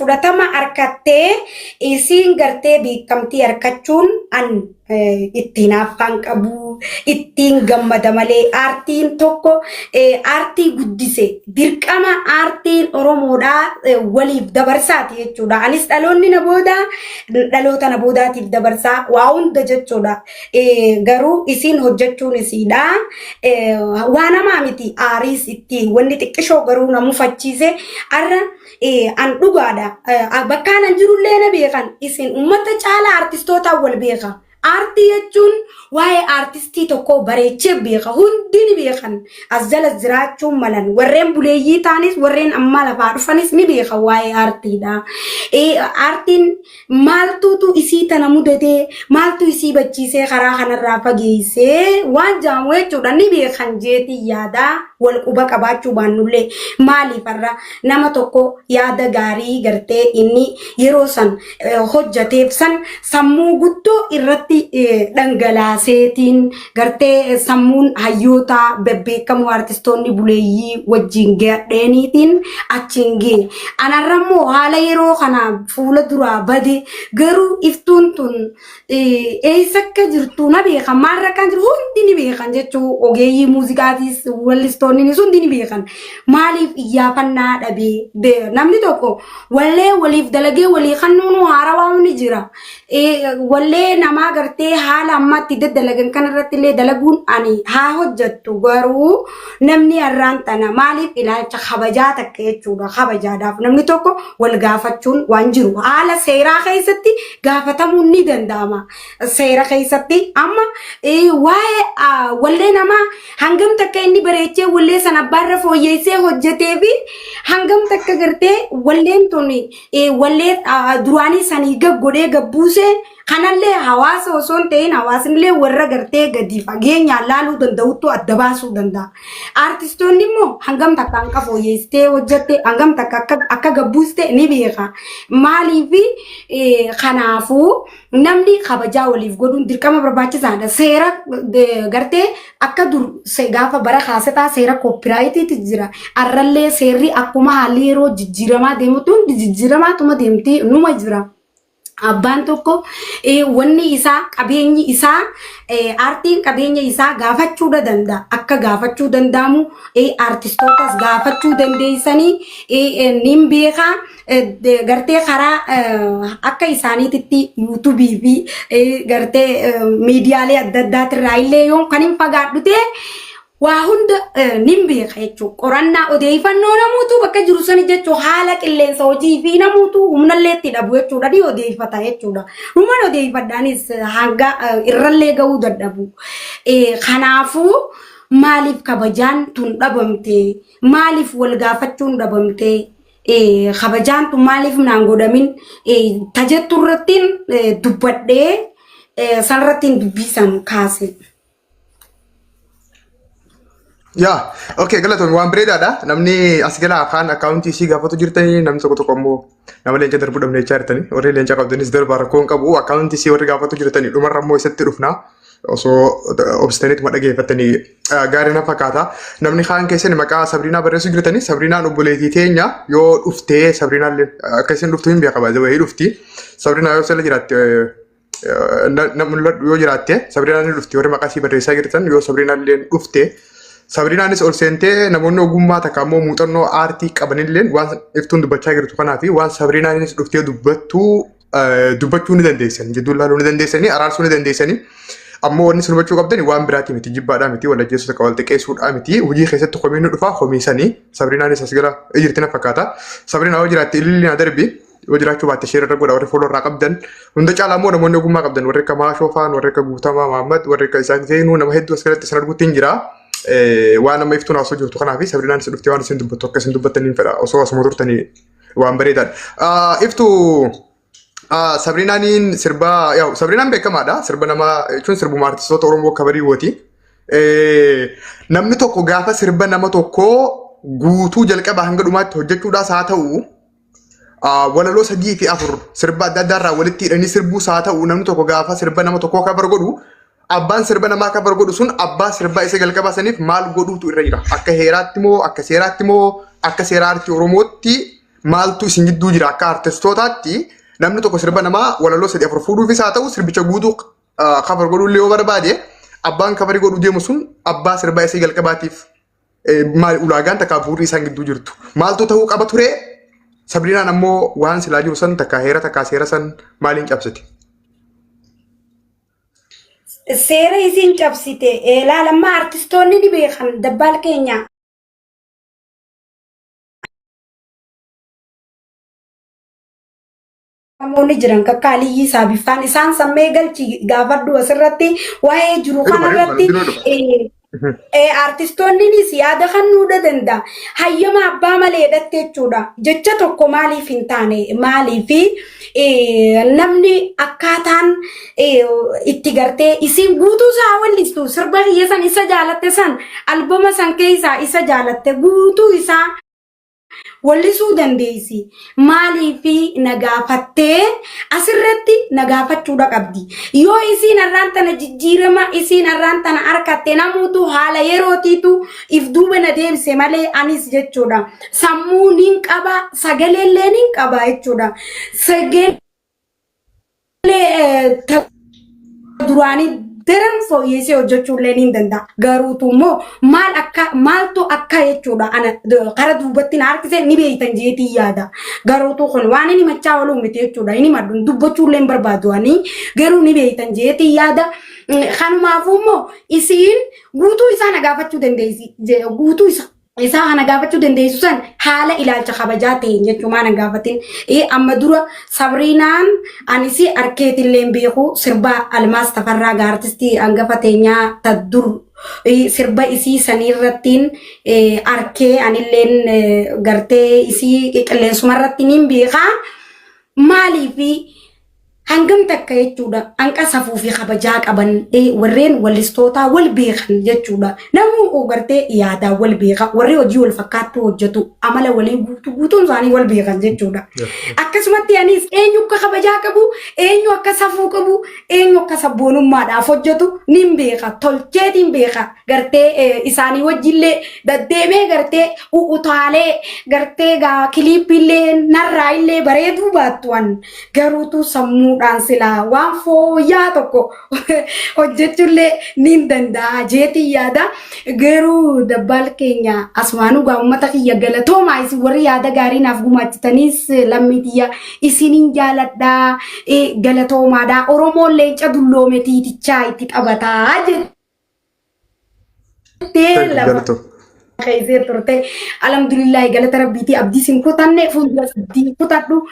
fudhatama harkattee isiin gartee beekamtii harkachuun an ittiin afaan qabu ittiin gammada malee aartiin tokko aartii guddise dirqama aartiin Oromoodhaa waliif dabarsaati jechuudha. Anis dhaloonni na booda dhaloota na boodaatiif dabarsaa waa hunda jechuudha. Garuu isiin hojjechuun isiidha. Waan hamaa miti aariis itti wanni xiqqishoo garuu na mufachiise arra an dhugaadha. Bakka anan jirullee na beekan isin uummata caalaa aartistootaan wal beeka. Artii jechuun waa'ee aartistii tokko bareechee beeka hundi ni beekan as jala jiraachuun malan warreen buleeyyii taanis warreen amma lafaa dhufanis ni beeka waa'ee aartiidha. Aartiin maaltuutu isii tana mudatee maaltu isii bachiisee karaa kanarraa fageessee waan jaamu jechuudha ni beekan jeetii yaada wal quba qabaachuu baannullee maaliifarra nama tokko yaada gaarii gartee inni yeroo san hojjateef san sammuu guddoo irratti dhangalaaseetiin gartee sammuun hayyoota bebbeekamoo artistoonni buleeyyii wajjin gadheeniitiin achiin gee anarrammoo haala yeroo kana fuula duraa bade garuu iftuun tun eessa akka jirtu na beekan maalirra kan jiru hundi ni beekan jechuu ogeeyyii muuziqaatis wallistoonni hundi ni beekan maaliif iyyaafannaa dhabee namni tokko wallee waliif dalagee walii kannuunu haarawaa ni jira wallee namaa gartee haala ammatti daddalagan kanarratti illee dalaguun ani haa hojjettu garuu namni har'aan tana maaliif ilaalcha kabajaa takka jechuudha kabajaadhaaf namni tokko wal gaafachuun waan jiru haala seeraa keessatti gaafatamuun ni danda'ama seera keessatti amma waa'ee wallee namaa hangam takka inni bareechee wallee sana barra fooyyeessee hojjetee fi hangam takka gartee walleen tun wallee duraanii sanii gaggodhee gabbuusee kanallee hawaasa osoo hin ta'in hawaasnillee warra gartee gadi fageenyaan laaluu danda'utu adda baasuu danda'a. Aartistoonni immoo hangam takka akka fooyyessitee hojjette hangam takka akka gabbuuste ni beeka. Maaliif kanaafuu namni kabajaa waliif godhuun dirqama barbaachisaadha. Seera gartee akka dur gaafa bara kaasetaa seera koopiraayitiitu jira. Arrallee seerri akkuma haalli yeroo jijjiiramaa deemutu jijjiiramaatuma deemti numa jira. Abbaan tokko wanni isaa qabeenyi isaa aartiin qabeenya isaa gaafachuu danda'a akka gaafachuu danda'amu aartistootas gaafachuu dandeessanii nin beeka gartee karaa akka isaaniititti yuutuubii fi gartee miidiyaalee adda addaatirraa illee yoon kan hin fagaadhute waa hunda nin beeka jechuudha. Qorannaa odeeffannoo namuutu bakka jiru sani jechuudha haala qilleensa hojii fi namuutu humnallee itti dhabu jechuudha ni odeeffata jechuudha. Dhumaan odeeffadhaanis hanga irrallee gahuu dadhabu. Kanaafuu maaliif kabajaan tun dhabamte maaliif wal gaafachuun dhabamte kabajaan tun maaliif naan godhamin tajettu irrattiin dubbadhee sanirrattiin dubbisan kaase. Ya, oke, galatoon waan bareedaadha. Namni as gala afaan akkaawuntii isii gaafatu jirtanii namni tokko tokko immoo nama leenca darbuu dhabnechaa jirtanii warri leenca qabdanis darbaa rakkoon qabu akkaawuntii isii warri gaafatu jirtanii dhumarra immoo isatti dhufna osoo obsitaniituma dhageeffatanii gaarii na fakkaata. Namni kaan keessan maqaa Sabriinaa barreessuu jirtanii Sabriinaan obboleettii teenya yoo dhuftee Sabriinaan akka isin dhuftu hin beeka baay'ee wayii dhufti. Sabriinaa yoo sala jiraatte namni yoo jiraatte Sabriinaan ni dhufti warri maqaa isii barreessaa jirtan yoo Sabriinaan illee dhufte Sabriinaanis ol seentee namoonni ogummaa takka immoo muuxannoo aartii qabanillee waan iftuun dubbachaa jirtu kanaafi waan Sabriinaanis dhuftee dubbachuu ni dandeessan jidduu laaluu ni dandeessanii araarsuu ni dandeessanii ammoo wanni sun hubachuu qabdani waan biraati miti jibbaadhaa miti wal ajjeessu takka wal xiqqeessuudhaa miti hojii keessatti komiin nu dhufaa homiisanii Sabriinaanis as gara jirti na fakkaata Sabriinaa yoo jiraatte ililli na darbi yoo jiraachuu baatte sheera irra godha warri foolorraa qabdan hunda caalaa immoo namoonni ogummaa qabdan warri akka Maashoofaan warri akka Guutamaa Mahammad warri akka Isaaq Zeenuu nama hedduu as galatti san arguutti hin jira. Waan nama iftuun haasoo jirtu kanaafi Sabriinaan isin dhuftee waan isin dubbattu akka isin dubbattaniin fedha osoo asuma turtanii waan bareedaadha. Iftu Sabriinaaniin sirba Sabriinaan beekamaadha sirba nama jechuun sirbuma artistoota Oromoo kabarii wooti. Namni tokko gaafa sirba nama tokkoo guutuu jalqaba hanga dhumaatti hojjechuudhaas haa ta'u walaloo 3 fi 4 sirba adda addaarraa walitti hidhanii sirbuus haa ta'u namni tokko gaafa sirba nama tokkoo kabar godhu abbaan sirba namaa kabar godhu sun abbaa sirba isa jalqaba saniif maal godhuutu irra jira akka heeraatti moo akka seeraatti moo akka seera aartii Oromootti maaltu isin gidduu jira akka artistootaatti namni tokko sirba namaa walaloo sadii afur fuudhuufis haa ta'u sirbicha guutuu kafar godhullee yoo barbaade abbaan kafarii godhuu deemu sun abbaa sirbaa isii jalqabaatiif maal ulaagaan takka bu'uurri isaan gidduu jirtu maaltu ta'uu qaba ture Sabriinaan ammoo waan silaa jiru san takka heera takka seera san maaliin cabsite? Seera isiin cabsite ilaalammaa artistoonni ni beekan dabbaal keenya. Namoonni jiran kakka Aliyyii Saabifaan isaan sammee galchi gaafadhu asirratti waa'ee jiru kanarratti artistoonni yaada kennuudha danda'a. Hayyama abbaa malee hidhatte jechuudha. Jecha tokko maaliif hin taane maaliif namni akkaataan itti gartee isin guutuu isaa wallistu sirba hiyyeessan isa jaalatte san albama san keessaa isa jaalatte guutuu isaa wallisuu dandeessi maaliifi nagaafattee asirratti nagaafachuudha qabdi yoo isiin arraan tana jijjiirama isiin arraan tana harkatte namuutu haala yerootiitu if duuba na deebise malee anis jechuudha sammuu nin qaba sagaleellee nin qaba jechuudha sagalee duraanii Deran fooyyesee hojjechuullee ni danda'a. Garuutu immoo maaltu akka jechuudha. Ana karaa duubatti na harkisee ni beektan jeetii yaada. Garuutu kun waan inni machaa waluu miti jechuudha. Inni madduun dubbachuullee hin barbaadu ani garuu ni beektan jeetii yaada. Kanumaafuu immoo isiin guutuu isaa na gaafachuu dandeessi. Guutuu isaa kana gaafachuu dandeessu san haala ilaalcha kabajaa ta'een jechuudha na gaafatin. Amma dura Sabriinaan anisi arkeetillee beeku sirba Almaas Tafarraa artistii hangafa teenyaa taddur sirba isii sanirrattiin arkee anilleen gartee isii qilleensumarratti nin beekaa maaliifi hangam takka jechuudha hanqa safuu fi kabajaa qaban warreen wallistoota wal beekan jechuudha namuu gartee yaadaa wal beeka warri hojii wal fakkaattu hojjetu amala walii guutuun isaanii wal beekan jechuudha akkasumatti anis eenyu akka kabajaa qabu eenyu akka safuu qabu eenyu akka sabboonummaadhaaf hojjetu nin beeka tolcheetiin beeka gartee isaanii wajjillee daddeemee gartee utaalee gartee gaa kiliipillee narraayillee bareeduu baattuwan garuutu sammuu sila waan fooyyaa tokko hojjechuullee ni danda'a jeetii yaada garuu dabbaal keenya asmaanuu gaa uummata kiyya galatoomaa isin warri yaada gaarii naaf gumaachitanis lammiitiyya isiniin jaaladhaa galatoomaadhaa Oromoon leenca dulloome tiitichaa itti taphataa jettee lama. خيزير ترتي الحمد لله قالت ربيتي أبدي سنكوتان فوندي أبدي كوتادو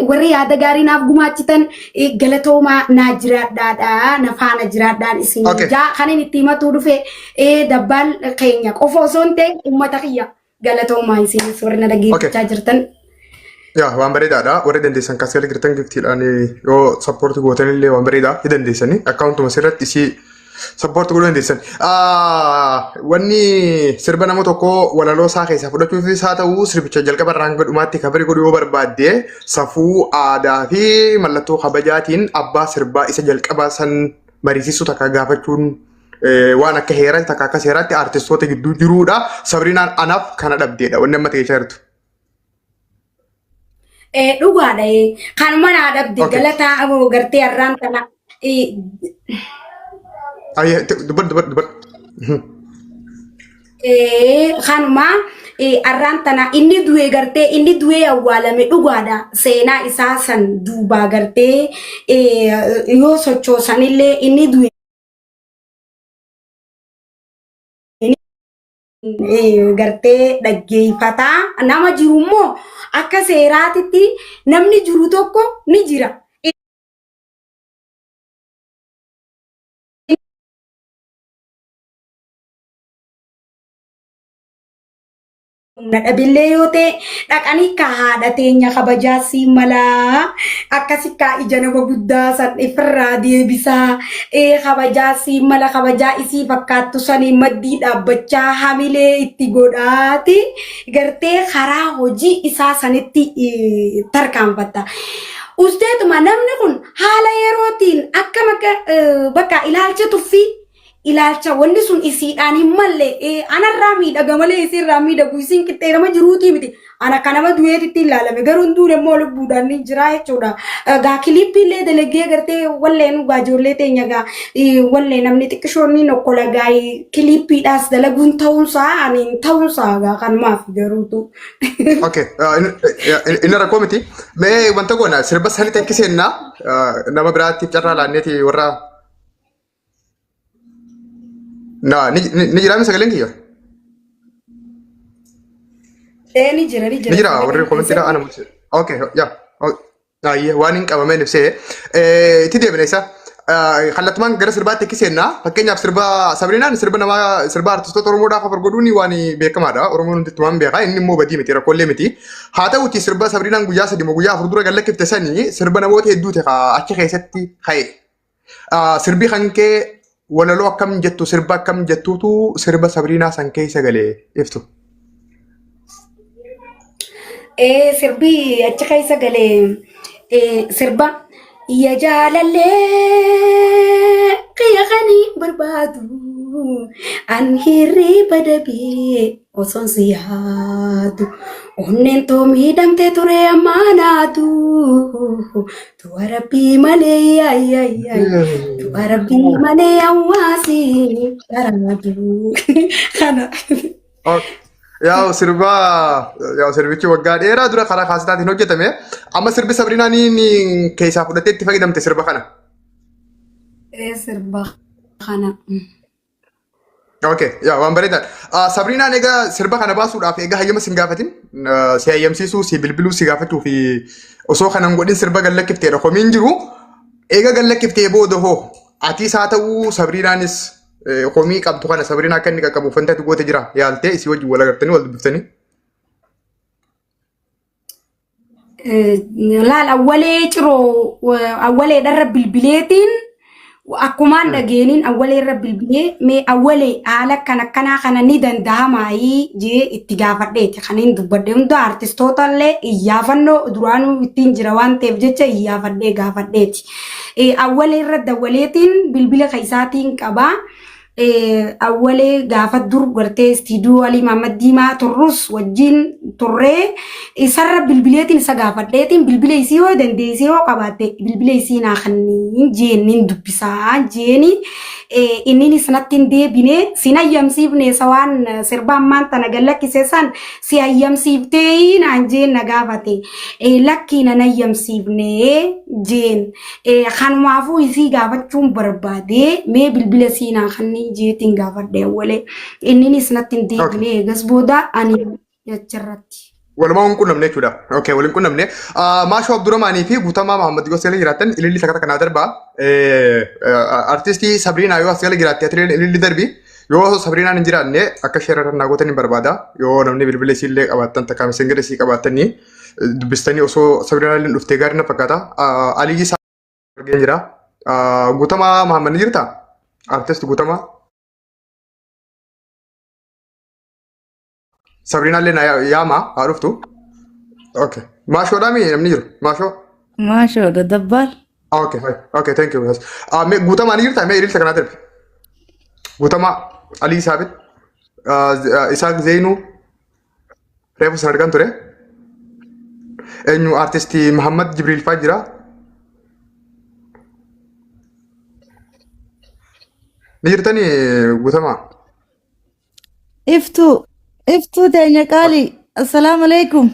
وري هذا قارين أفقماتيتن قالتو ما ناجرات دادا نفانا جرات داد إسين جا خاني نتيما تودفه دبال خينيا كوفوزون تك أمتاكيا قالتو ما إسين سورنا دقي جاجرتن Ya, waan bareedaadha. Warri dandeessan kaasee girtan giftiidhaan yoo sappoorti gootanillee waan bareedaa ni dandeessani. Akkaawuntuma sirratti isii sappoorti godhuu dandeessan. Wanni sirba nama tokko walaloo isaa keessaa fudhachuufis haa ta'u sirbicha jalqaba irraan gadhumaatti kabarii godhuu yoo barbaadde safuu aadaa fi mallattoo kabajaatiin abbaa sirbaa isa jalqabaa san barsiisuu takka gaafachuun waan akka heeraa takka akka seeraatti artistoota gidduu jiruudha. Sabriinaan anaaf kana dhabdeedha. Wanni amma ta'ee jirtu. Dhugaadha. Kan mana dhabde galataa gartee arraan kana. Dubar. Kanuma arraan tana inni du'e gartee inni du'e awwaalame dhugaadha. Seenaa isaa san duubaa gartee yoo sochoosanillee inni du'e. Gartee dhaggeeffataa nama jiru immoo akka seeraatitti namni jiru tokko ni jira. Nadhabillee yoo ta'e dhaqanii ka haadha teenya kabajaa si malaa akkasi ka ija nama guddaa san ifirraa deebisaa kabajaa si mala kabajaa isii fakkaattu sanii maddii dhaabbachaa hamilee itti godhaati gartee karaa hojii isaa sanitti tarkaanfatta. Usteetuma namni kun haala yerootiin akka bakka ilaalcha tuffii ilaalcha wanni sun isiidhaan hin malle anarraa miidhaga malee isiirraa miidhagu isiin qixxeerama jiruutii miti ana kanama du'eetitti ilaalame garuu hin duune immoo lubbuudhaan ni jira jechuudha. Gaa kilippiillee dalagee gartee walleen gaa ijoollee teenya gaa wallee namni xiqqishoonni nokkola gaa kilippiidhaas dalaguun ta'uunsaa ani hin ta'uunsaa gaa kanumaaf garuutu. Okay, inni rakkoo miti. Mee wanta goona sirba sanii takkiseenna nama biraatiif carraa laanneeti warra ni jira mi sagaleen kiyya? Ni jira. Ni jira warri koomentiidha ana mul'ise. Okay, yaa waan hin qabameen ibsee itti deebine isa kallattumaan gara sirbaatti takkiseenna fakkeenyaaf sirba Sabriinaan sirba artistoota Oromoodhaaf afar godhuun waan beekamaadha. Oromoon hundatti waan beekaa inni immoo badii miti rakkoolee miti. Haa ta'uuti sirba Sabriinaan guyyaa sadii moo guyyaa afur dura gallakkifte sanii sirba namoota hedduuti achi keessatti ka'e. Sirbi kan kee walaloo akkam jettu sirba akkam jettuutu sirba Sabriinaa san keessa galee ibsu. Sirbi achi keessa galee sirba ya jaalallee qiyya kanii barbaadu an hirriba dabee osoon si yaadu onneen too miidhamte ture ammaanaatu tuwa rabbii malee tuwa rabbii malee hawaasi daraadu kana. Yaa sirbichi waggaa dheeraa dura karaa kaasitaatiin hojjetame. Amma sirbi Sabriinaan keessaa fudhattee itti fayyadamte sirba kana. Sirba kana. Okay, waan bareedaadha. Sabriinaan egaa sirba kana baasuudhaaf egaa hayyama si hin gaafatin si hayyamsiisuu si bilbiluu si gaafatuu fi osoo kana hin godhin sirba gallakkifteedha. Komiin jiru egaa gallakkiftee booda hoo atiis haa ta'uu Sabriinaanis komii qabdu kana Sabriinaa akka inni qaqqabuuf wanta ati goote jira yaaltee isii wajjin wal agartanii wal dubbiftanii. Laal awwalee ciroo awwalee dharra bilbileetiin akkumaan dhageeniin awwalee irra bilbilee mee awwalee haala akkanaa kana ni danda'amaayii jee itti gaafadheeti kan hin dubbadde hunda artistoota illee iyyaafannoo duraanuu ittiin jira waan ta'eef jecha iyyaafadhee gaafadheeti. Awwalee irra dawwaleetiin bilbila keessaatiin qabaa. Awwalee gaafa dur gartee istiidiyoo Alii Maamad Diimaa turrus wajjin turree isarra bilbileetiin isa gaafadheetiin bilbila isii yoo dandeessee yoo qabaatte bilbila isii naa kanneen jeenniin dubbisaa jeeni inni sanatti hin deebine sin hayyamsiifne isa waan sirba ammaan tana gallakkise san si hayyamsiiftee naan jeen na gaafate lakkii nan hayyamsiifne jeen kanumaafuu isii gaafachuun barbaade mee bilbila isii naa kanneen jeetiin gaafadhe awwalee inni sanatti hin deebine eegas booda ani jecharratti. Walumaa qunnamne jechuudha. Okay, waliin qunnamne. Maashoo Abdurrahmaanii fi Guutamaa Mahammad yoo asii jiraatan ililli sakata kanaa darbaa. Artistii Sabriinaa yoo asii jiraatte ililli darbi yoo Sabriinaan hin jiraanne akka sheerarra naa gootan hin barbaada. Yoo namni bilbila isii illee qabaattan takka miseengira isii qabaatanii dubbistanii osoo Sabriinaan illee dhuftee gaarii na fakkaata. Aliyyi isaa argee jira. Guutamaa Mahammad ni jirtaa? Artist Guutamaa. Sabriinaan illee yaama haa dhuftu. Okay. Maashoodhaa mi namni jiru? Maashoo? Maashoodha dabbaal. Okay, thank you. Guutamaa ni jirtaa? Mee ililcha kanaa darbe? Guutamaa Alii Saabit Isaaq Zeenuu reefu san argan ture. Eenyu artistii Mahammad Jibriil faa jira. Ni jirtanii Guutamaa? Iftuu teenya qaalii. Assalaamu alaikum.